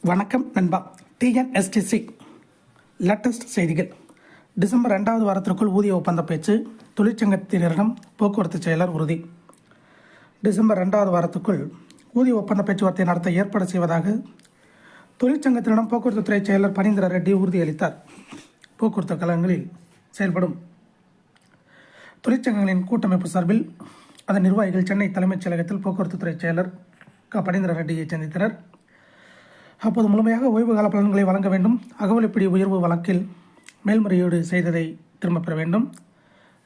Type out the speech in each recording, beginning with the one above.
வணக்கம் நண்பா. TNSTC latest செய்திகள். டிசம்பர் 2வது வாரத்திற்குள் ஊதிய ஒப்பந்த பேச்சு, தொழிற்சங்கத்தினரிடம் போக்குவரத்து செயலர் உறுதி. டிசம்பர் 2வது வாரத்துக்குள் ஊதிய ஒப்பந்த பேச்சுவார்த்தை நடத்த ஏற்பாடு செய்வதாக தொழிற்சங்கத்தினரிடம் போக்குவரத்து துறை செயலர் பனீந்திர ரெட்டி உறுதியளித்தார். போக்குவரத்து கழகங்களில் செயல்படும் தொழிற்சங்கங்களின் கூட்டமைப்பு சார்பில் அதன் நிர்வாகிகள் சென்னை தலைமைச் செயலகத்தில் போக்குவரத்து துறை செயலர் பனீந்திர ரெட்டியை சந்தித்தனர். அப்போது முழுமையாக ஓய்வு கால பலன்களை வழங்க வேண்டும், அகவலைப்படி உயர்வு வழக்கில் மேல்முறையீடு செய்ததை திரும்பப் பெற வேண்டும்,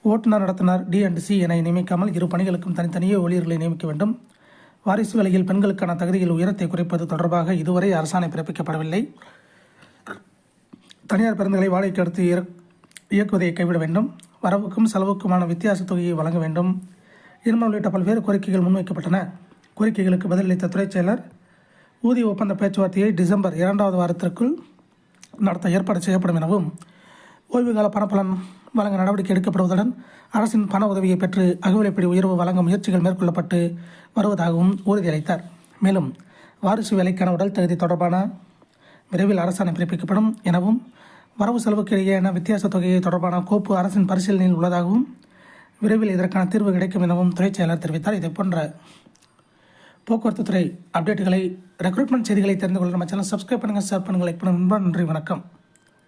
ஓட்டுநர் நடத்துனர் D&C என நியமிக்காமல் இரு பணிகளுக்கும் தனித்தனியே ஊழியர்களை நியமிக்க வேண்டும், வாரிசு வேலையில் பெண்களுக்கான தகுதியில் உயரத்தை குறைப்பது தொடர்பாக இதுவரை அரசாணை பிறப்பிக்கப்படவில்லை, தனியார் பேருந்துகளை வாடகைக்கு எடுத்து இயக்குவதை கைவிட வேண்டும், வரவுக்கும் செலவுக்குமான வித்தியாச தொகையை வழங்க வேண்டும் என்பன உள்ளிட்ட பல்வேறு கோரிக்கைகள் முன்வைக்கப்பட்டன. கோரிக்கைகளுக்கு பதிலளித்த துறைச் செயலர் ஊதிய ஒப்பந்த பேச்சுவார்த்தையை டிசம்பர் 2வது வாரத்திற்குள் நடத்த ஏற்பாடு செய்யப்படும் எனவும், ஓய்வுகால பணப்பலன் வழங்க நடவடிக்கை எடுக்கப்படுவதுடன் அரசின் பண உதவியை பெற்று அகவிலைப்படி உயர்வு வழங்க முயற்சிகள் மேற்கொள்ளப்பட்டு வருவதாகவும் உறுதியளித்தார். மேலும் வாரிசு வேலைக்கான உடல் தகுதி தொடர்பான விரைவில் அரசாணை பிறப்பிக்கப்படும் எனவும், வரவு செலவுக்கு இடையேயான வித்தியாச தொகையை தொடர்பான கோப்பு அரசின் பரிசீலனையில் உள்ளதாகவும், விரைவில் இதற்கான தீர்வு கிடைக்கும் எனவும் துறைச் செயலர் தெரிவித்தார். இதை போன்ற போக்குவரத்து துறை அப்டேட்டுகளை, ரெக்ரூட்மெண்ட் செய்திகளை தெரிந்து கொள்ள நம்ம சேனல் சப்ஸ்கிரைப் பண்ணுங்கள், ஷேர் பண்ணுங்கள், லைக் பண்ணுங்கள். நன்றி, வணக்கம்.